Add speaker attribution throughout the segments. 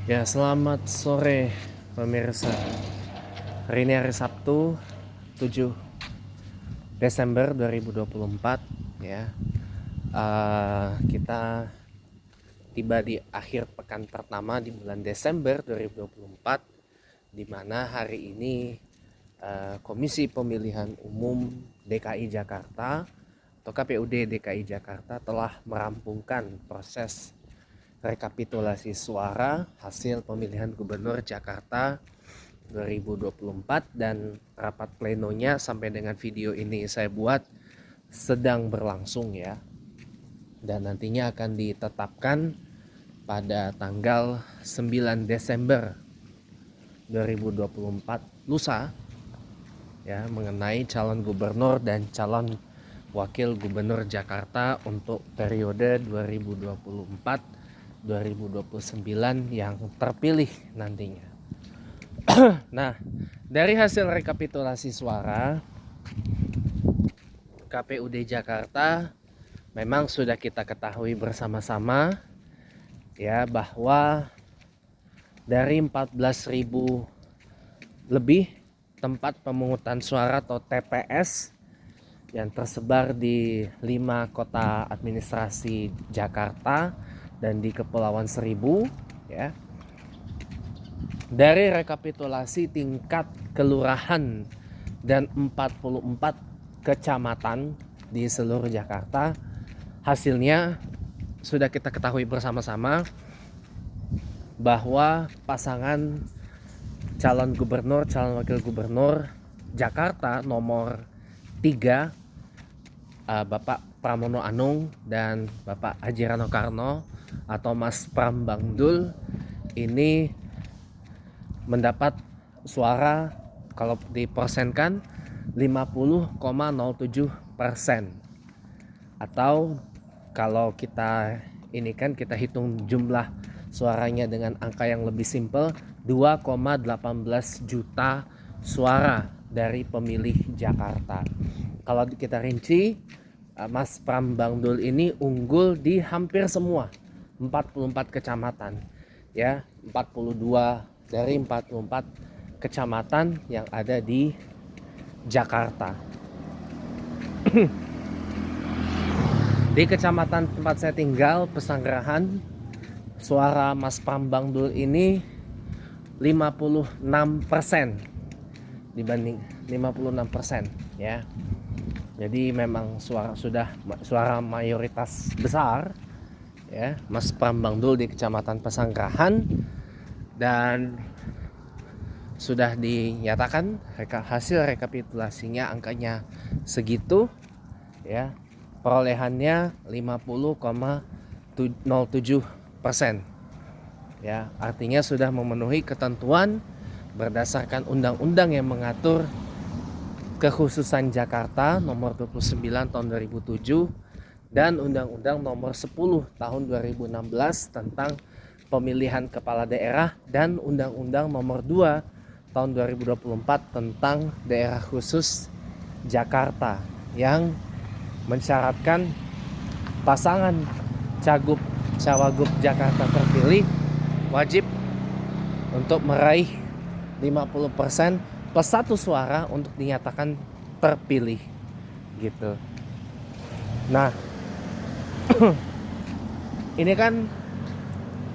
Speaker 1: Ya, selamat sore pemirsa. Hari ini hari Sabtu 7 Desember 2024 ya. Kita tiba di akhir pekan pertama di bulan Desember 2024, di mana hari ini Komisi Pemilihan Umum DKI Jakarta atau KPUD DKI Jakarta telah merampungkan proses rekapitulasi suara hasil pemilihan Gubernur Jakarta 2024, dan rapat plenonya sampai dengan video ini saya buat sedang berlangsung ya, dan nantinya akan ditetapkan pada tanggal 9 Desember 2024 lusa ya, mengenai calon gubernur dan calon wakil gubernur Jakarta untuk periode 2024-2029 yang terpilih nantinya. Nah, dari hasil rekapitulasi suara KPUD Jakarta memang sudah kita ketahui bersama-sama ya, bahwa dari 14.000 lebih tempat pemungutan suara atau TPS yang tersebar di 5 kota administrasi Jakarta dan di Kepulauan Seribu ya. Dari rekapitulasi tingkat kelurahan dan 44 kecamatan di seluruh Jakarta, hasilnya sudah kita ketahui bersama-sama bahwa pasangan calon gubernur, calon wakil gubernur Jakarta nomor 3, Bapak Pramono Anung dan Bapak Haji Rano Karno atau Mas Pram Bang Dul, ini mendapat suara kalau dipersenkan 50,07%, atau kalau kita ini kan kita hitung jumlah suaranya dengan angka yang lebih simpel, 2,18 juta suara dari pemilih Jakarta. Kalau kita rinci, Mas Pram Bang Dul ini unggul di hampir semua 44 kecamatan ya, 42 dari 44 kecamatan yang ada di Jakarta. Di kecamatan tempat saya tinggal, Pesanggerahan, suara Mas Pram Bang Dul ini 56% dibanding 56% ya. Jadi memang suara mayoritas besar ya Mas Pram Bang Dul di Kecamatan Pesanggerahan, dan sudah dinyatakan hasil rekapitulasinya angkanya segitu ya, perolehannya 50,07% ya, artinya sudah memenuhi ketentuan berdasarkan undang-undang yang mengatur kekhususan Jakarta nomor 29 tahun 2007 dan undang-undang nomor 10 tahun 2016 tentang pemilihan kepala daerah, dan undang-undang nomor 2 tahun 2024 tentang daerah khusus Jakarta yang mensyaratkan pasangan cagup cawagup Jakarta terpilih wajib untuk meraih 50% plus 1 suara untuk dinyatakan terpilih gitu. Nah, ini kan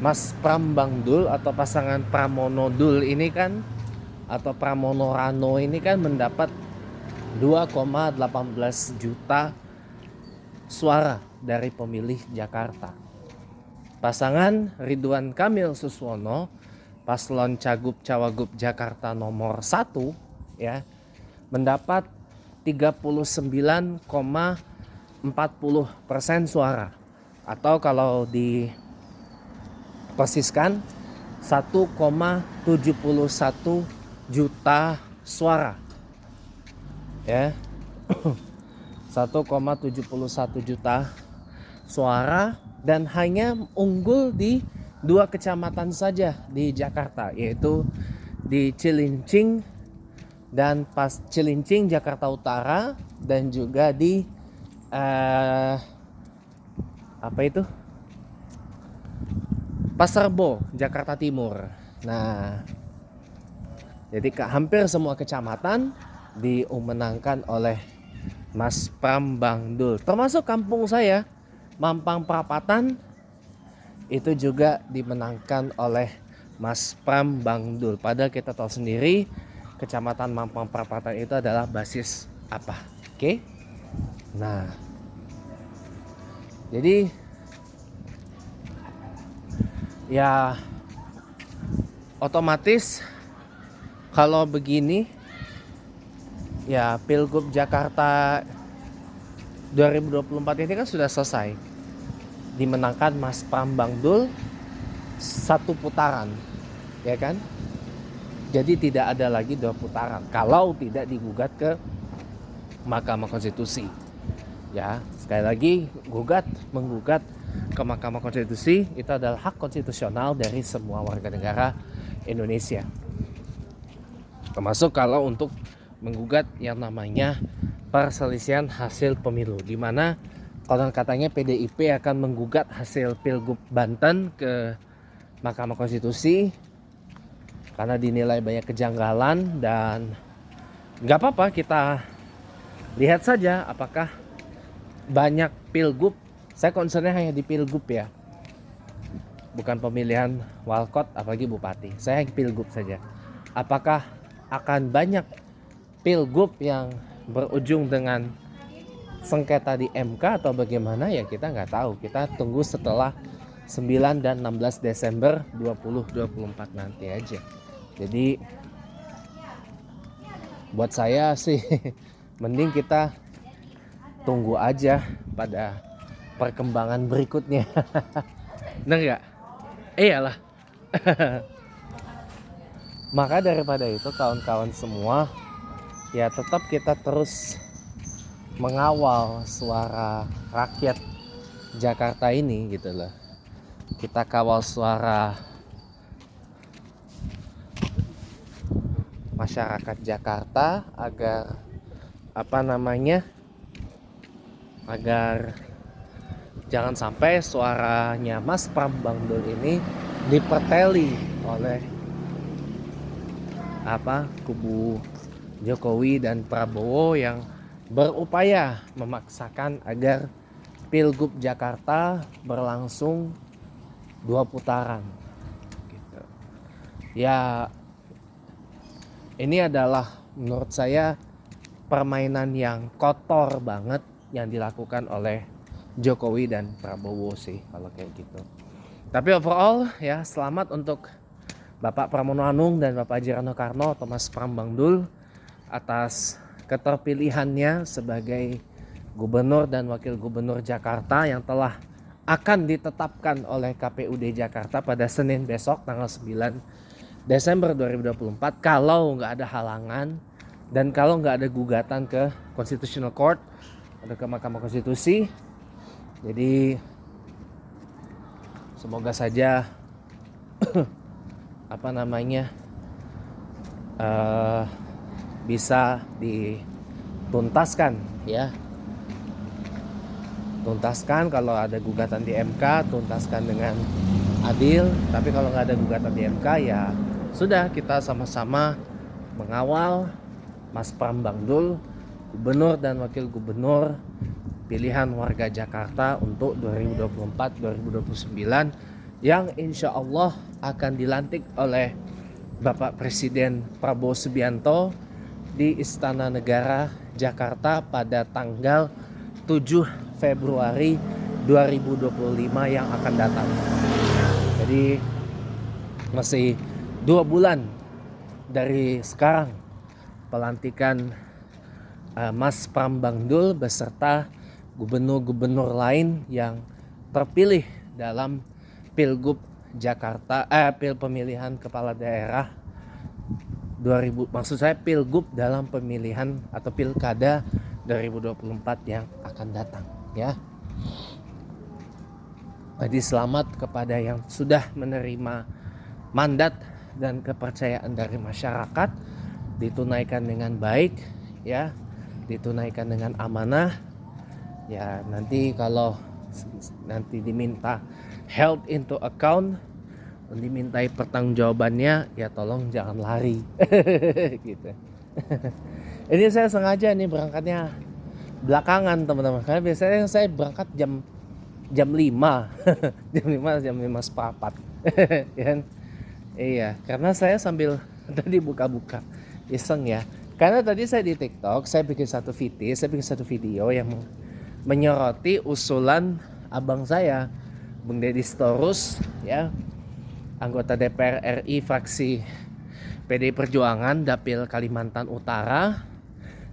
Speaker 1: Mas Pram Bang Dul atau pasangan Pramono Dul ini kan, atau Pramono Rano ini kan mendapat 2,18 juta suara dari pemilih Jakarta. Pasangan Ridwan Kamil Suswono, paslon cagup cawagup Jakarta nomor 1 ya, mendapat 39,40% suara, atau kalau dipersiskan 1,71 juta suara ya. 1,71 juta suara, dan hanya unggul di 2 kecamatan saja di Jakarta, yaitu di Cilincing dan pas Cilincing Jakarta Utara, dan juga di apa itu, Pasar Rebo, Jakarta Timur. Nah, jadi hampir semua kecamatan diumenangkan oleh Mas Pram Bang Dul. Termasuk kampung saya, Mampang Perapatan, itu juga dimenangkan oleh Mas Pram Bang Dul. Padahal kita tahu sendiri Kecamatan Mampang Perapatan itu adalah basis apa. Oke? Nah, jadi ya otomatis kalau begini ya Pilgub Jakarta 2024 ini kan sudah selesai, dimenangkan Mas Pram Bang Dul satu putaran, ya kan? Jadi tidak ada lagi 2 putaran kalau tidak digugat ke Mahkamah Konstitusi. Ya, sekali lagi menggugat ke Mahkamah Konstitusi itu adalah hak konstitusional dari semua warga negara Indonesia. Termasuk kalau untuk menggugat yang namanya perselisihan hasil pemilu, di mana konon katanya PDIP akan menggugat hasil Pilgub Banten ke Mahkamah Konstitusi karena dinilai banyak kejanggalan. Dan nggak apa-apa, kita lihat saja apakah banyak pilgub. Saya concernnya hanya di pilgub ya, bukan pemilihan walkot apalagi bupati. Saya pilgub saja. Apakah akan banyak pilgub yang berujung dengan sengketa di MK atau bagaimana, ya kita nggak tahu. Kita tunggu setelah 9 dan 16 Desember 2024 nanti aja. Jadi buat saya sih mending kita tunggu aja pada perkembangan berikutnya. Bener nggak? Iyalah. Maka daripada itu kawan-kawan semua, ya tetap kita terus mengawal suara rakyat Jakarta ini gitu loh. Kita kawal suara masyarakat Jakarta agar agar jangan sampai suaranya Mas Pram Bang Dul ini diperteli oleh kubu Jokowi dan Prabowo yang berupaya memaksakan agar Pilgub Jakarta berlangsung 2 putaran gitu. Ya, ini adalah menurut saya permainan yang kotor banget yang dilakukan oleh Jokowi dan Prabowo sih kalau kayak gitu. Tapi overall ya, selamat untuk Bapak Pramono Anung dan Bapak Haji Rano Karno atau Mas Pram Bang Dul atas keterpilihannya sebagai Gubernur dan Wakil Gubernur Jakarta yang telah akan ditetapkan oleh KPUD Jakarta pada Senin besok tanggal 9 Desember 2024 kalau nggak ada halangan dan kalau nggak ada gugatan ke Constitutional Court atau ke Mahkamah Konstitusi. Jadi semoga saja bisa dituntaskan ya. Tuntaskan kalau ada gugatan di MK, tuntaskan dengan adil. Tapi kalau nggak ada gugatan di MK, ya sudah, kita sama-sama mengawal Mas Pram Bang Dul, Gubernur dan Wakil Gubernur pilihan warga Jakarta untuk 2024-2029 yang insya Allah akan dilantik oleh Bapak Presiden Prabowo Subianto di Istana Negara Jakarta pada tanggal 7 Februari 2025 yang akan datang. Jadi masih 2 bulan dari sekarang pelantikan Mas Pram Bang Dul beserta gubernur-gubernur lain yang terpilih dalam Pilgub Jakarta, pemilihan kepala daerah 2000, maksud saya Pilgub dalam pemilihan atau Pilkada 2024 yang akan datang ya. Jadi selamat kepada yang sudah menerima mandat dan kepercayaan dari masyarakat, ditunaikan dengan baik ya, ditunaikan dengan amanah ya. Nanti kalau nanti diminta held into account dimintai pertanggungjawabannya, ya tolong jangan lari. Gitu. Ini saya sengaja nih berangkatnya belakangan teman-teman, karena biasanya saya berangkat jam 5 jam 5 seperempat. Kan? Iya, karena saya sambil tadi buka-buka iseng ya, karena tadi saya di TikTok saya bikin satu video yang menyoroti usulan abang saya, Bung Deddy Sitorus, ya, anggota DPR RI fraksi PDI Perjuangan Dapil Kalimantan Utara,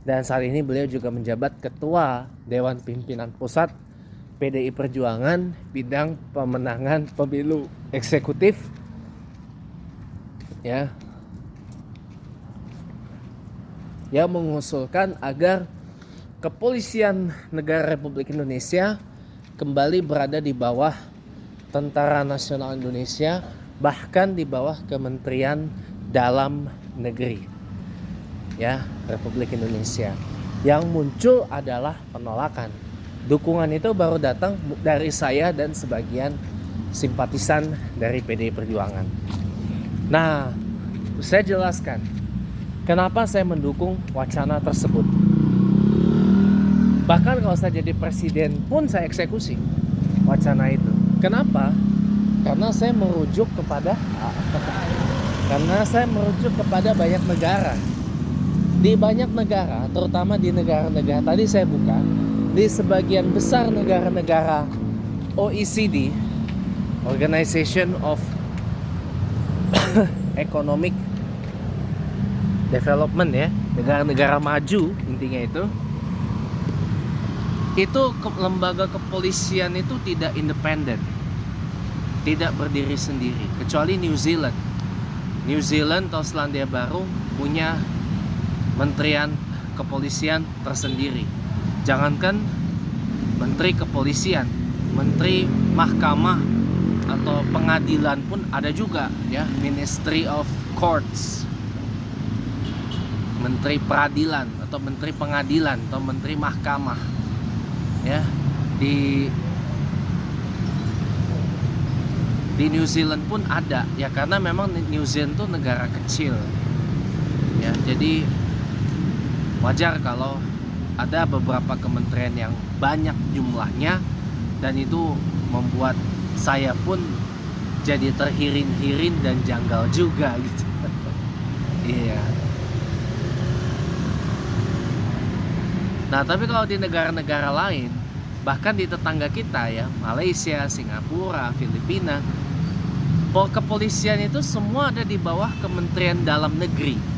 Speaker 1: dan saat ini beliau juga menjabat Ketua Dewan Pimpinan Pusat PDI Perjuangan bidang pemenangan pemilu eksekutif, ya, yang mengusulkan agar Kepolisian Negara Republik Indonesia kembali berada di bawah Tentara Nasional Indonesia, bahkan di bawah Kementerian Dalam Negeri, ya, Republik Indonesia. Yang muncul adalah penolakan. Dukungan itu baru datang dari saya dan sebagian simpatisan dari PDI Perjuangan. Nah, saya jelaskan kenapa saya mendukung wacana tersebut. Bahkan kalau saya jadi presiden pun saya eksekusi wacana itu. Kenapa? Karena saya merujuk kepada banyak negara. Di banyak negara, terutama di negara-negara tadi saya buka, di sebagian besar negara-negara OECD, Organization of Economic Development, ya, negara-negara maju intinya itu lembaga kepolisian itu tidak independen, tidak berdiri sendiri, kecuali New Zealand atau Selandia Baru punya Menterian Kepolisian tersendiri. Jangankan Menteri Kepolisian, Menteri Mahkamah atau Pengadilan pun ada juga, ya, Ministry of Courts, Menteri Peradilan atau Menteri Pengadilan atau Menteri Mahkamah, ya. Di New Zealand pun ada, ya, karena memang New Zealand itu negara kecil, ya, jadi wajar kalau ada beberapa kementerian yang banyak jumlahnya, dan itu membuat saya pun jadi terhirin-hirin dan janggal juga gitu. Iya. Nah, tapi kalau di negara-negara lain, bahkan di tetangga kita, ya, Malaysia, Singapura, Filipina, kepolisian itu semua ada di bawah Kementerian Dalam Negeri.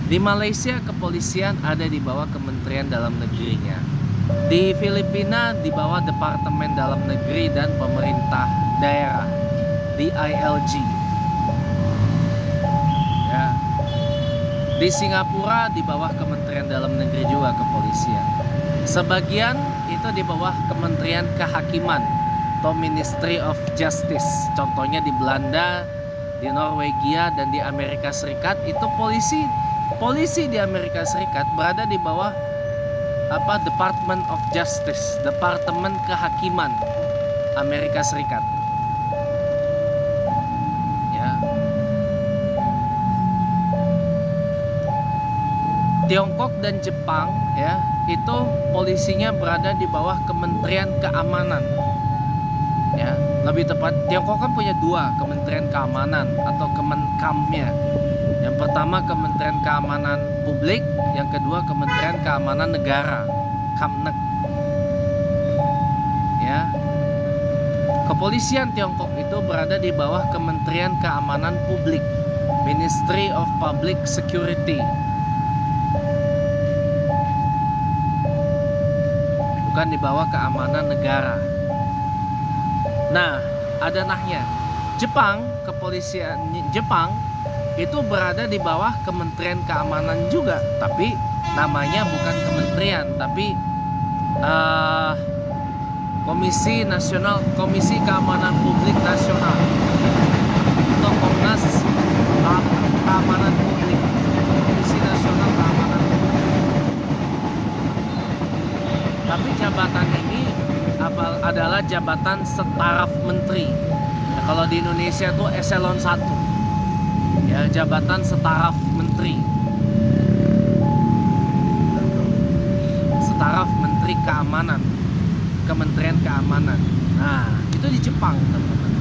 Speaker 1: Di Malaysia kepolisian ada di bawah Kementerian Dalam Negerinya. Di Filipina di bawah Departemen Dalam Negeri dan Pemerintah Daerah, DILG. Ya. Di Singapura di bawah Kementerian Dalam Negeri juga kepolisian. Sebagian itu di bawah Kementerian Kehakiman atau Ministry of Justice. Contohnya di Belanda, di Norwegia, dan di Amerika Serikat itu polisi di Amerika Serikat berada di bawah Department of Justice, Departemen Kehakiman Amerika Serikat. Ya. Tiongkok dan Jepang, ya, itu polisinya berada di bawah Kementerian Keamanan. Ya, lebih tepat Tiongkok kan punya dua Kementerian Keamanan atau Kemenkamnya. Yang pertama Kementerian Keamanan Publik, yang kedua Kementerian Keamanan Negara, Kamnek. Ya. Kepolisian Tiongkok itu berada di bawah Kementerian Keamanan Publik, Ministry of Public Security. Bukan di bawah Keamanan Negara. Nah, ada nahnya. Kepolisian Jepang itu berada di bawah Kementerian Keamanan juga, tapi namanya bukan kementerian, tapi Komisi Keamanan Publik Nasional atau Komnas Keamanan Publik, Komisi Nasional Keamanan Publik. Tapi jabatan ini adalah jabatan setaraf menteri. Kalau di Indonesia tuh eselon 1, ya, jabatan setaraf menteri, setaraf menteri keamanan, Kementerian Keamanan. Nah, itu di Jepang, teman-teman.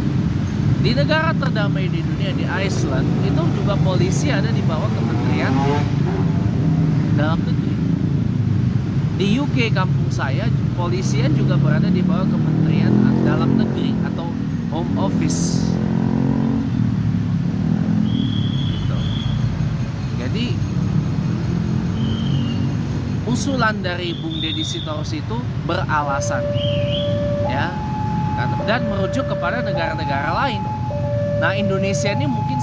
Speaker 1: Di negara terdamai di dunia, di Iceland, itu juga polisi ada di bawah Kementerian Dalam Negeri. Di UK kampung saya, polisian juga berada di bawah Kementerian Dalam Negeri atau Home Office. Gitu. Jadi usulan dari Bung Deddy Sitorus itu beralasan, ya, dan merujuk kepada negara-negara lain. Nah, Indonesia ini mungkin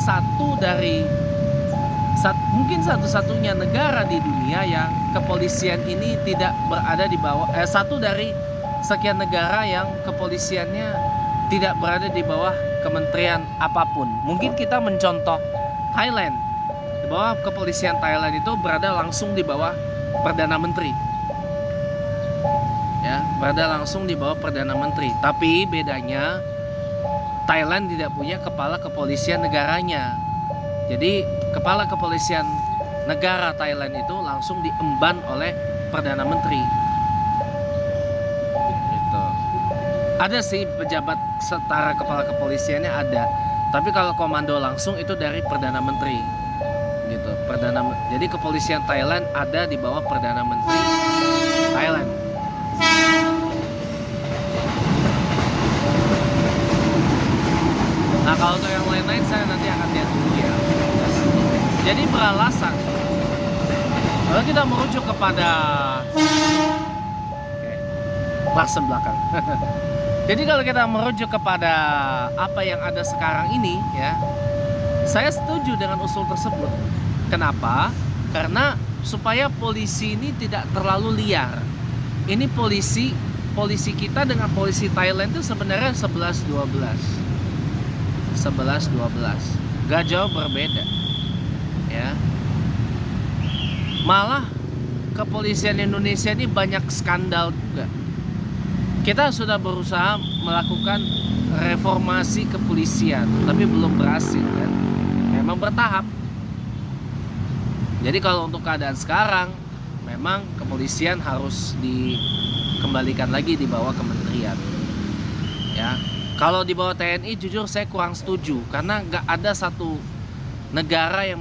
Speaker 1: mungkin satu-satunya negara di dunia yang kepolisian ini tidak berada di bawah, satu dari sekian negara yang kepolisiannya tidak berada di bawah kementerian apapun. Mungkin kita mencontoh Thailand, di bawah kepolisian Thailand itu berada langsung di bawah Perdana Menteri, ya, berada langsung di bawah Perdana Menteri. Tapi bedanya Thailand tidak punya kepala kepolisian negaranya. Jadi kepala kepolisian negara Thailand itu langsung diemban oleh Perdana Menteri. Gitu. Ada sih pejabat setara kepala kepolisiannya ada, tapi kalau komando langsung itu dari Perdana Menteri. Gitu. Jadi kepolisian Thailand ada di bawah Perdana Menteri Thailand. Nah, kalau untuk yang lain-lain saya nanti akan lihat dulu ya. Jadi beralasan, kalau kita merujuk kepada klakson belakang. Jadi kalau kita merujuk kepada apa yang ada sekarang ini, ya, saya setuju dengan usul tersebut. Kenapa? Karena supaya polisi ini tidak terlalu liar. Ini polisi kita dengan polisi Thailand itu sebenarnya 11-12. Gak jauh berbeda, ya. Malah kepolisian Indonesia ini banyak skandal juga. Kita sudah berusaha melakukan reformasi kepolisian, tapi belum berhasil, kan? Memang bertahap. Jadi kalau untuk keadaan sekarang, memang kepolisian harus dikembalikan lagi di bawah kementerian, ya. Kalau di bawah TNI, jujur saya kurang setuju, karena nggak ada satu negara yang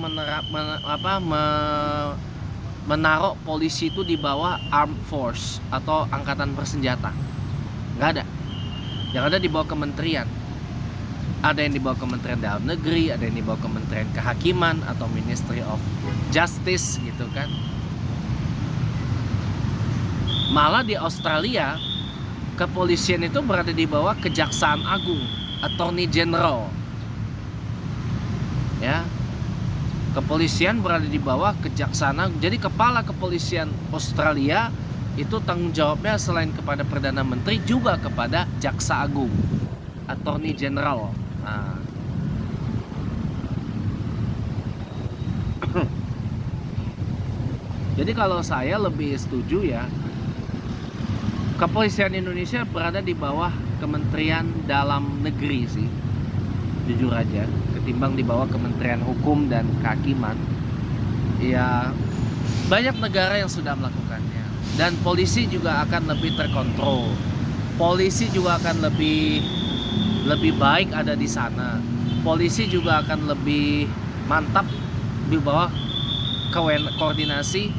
Speaker 1: menaruh polisi itu di bawah armed force atau angkatan bersenjata. Nggak ada. Yang ada di bawah kementerian. Ada yang di bawah Kementerian Dalam Negeri, ada yang di bawah Kementerian Kehakiman atau Ministry of Justice, gitu kan. Malah di Australia, kepolisian itu berada di bawah Kejaksaan Agung, Attorney General, ya. Kepolisian berada di bawah Kejaksaan Agung. Jadi kepala kepolisian Australia itu tanggung jawabnya selain kepada Perdana Menteri juga kepada Jaksa Agung, Attorney General. Nah. Jadi kalau saya lebih setuju, ya, kepolisian Indonesia berada di bawah Kementerian Dalam Negeri sih, jujur aja, ketimbang di bawah Kementerian Hukum dan Kehakiman. Ya, banyak negara yang sudah melakukannya, dan polisi juga akan lebih terkontrol. Polisi juga akan lebih baik ada di sana. Polisi juga akan lebih mantap di bawah koordinasi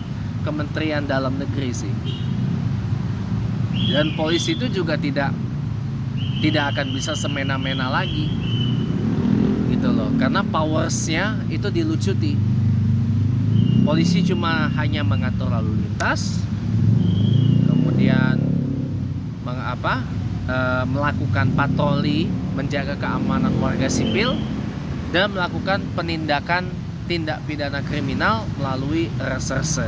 Speaker 1: Kementerian Dalam Negeri sih. Dan polisi itu juga tidak akan bisa semena-mena lagi, gitu loh, karena powersnya itu dilucuti. Polisi cuma hanya mengatur lalu lintas, kemudian melakukan patroli, menjaga keamanan warga sipil, dan melakukan penindakan tindak pidana kriminal melalui reserse.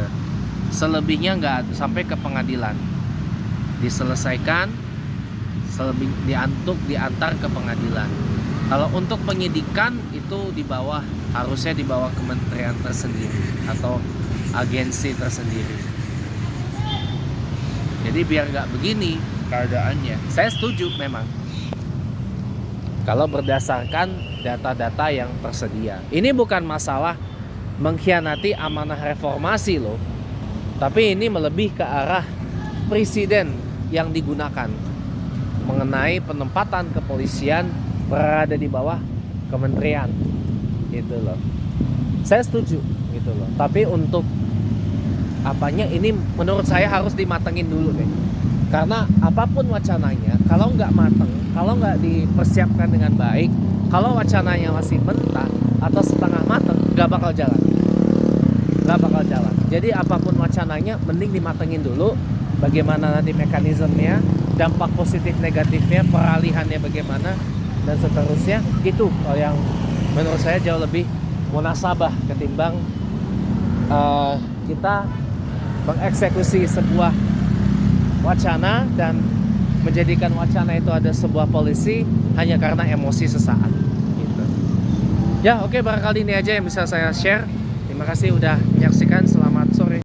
Speaker 1: Selebihnya nggak sampai ke pengadilan, diselesaikan, diantar ke pengadilan. Kalau untuk penyidikan itu harusnya di bawah kementerian tersendiri atau agensi tersendiri. Jadi biar nggak begini keadaannya. Saya setuju memang. kalau berdasarkan data-data yang tersedia. Ini bukan masalah mengkhianati amanah reformasi loh, tapi ini melebih ke arah presiden yang digunakan mengenai penempatan kepolisian berada di bawah kementerian gitu loh. Saya setuju gitu loh, tapi untuk apanya ini menurut saya harus dimatengin dulu deh. Karena apapun wacananya, kalau nggak mateng, kalau nggak dipersiapkan dengan baik, kalau wacananya masih mentah atau setengah mateng, nggak bakal jalan. Nggak bakal jalan. Jadi apapun wacananya, mending dimatengin dulu. Bagaimana nanti mekanismenya, dampak positif negatifnya, peralihannya bagaimana, dan seterusnya. Itu yang menurut saya jauh lebih munasabah ketimbang kita mengeksekusi sebuah wacana dan menjadikan wacana itu ada sebuah polisi hanya karena emosi sesaat gitu. Ya oke, barangkali ini aja yang bisa saya share. Terima kasih udah menyaksikan. Selamat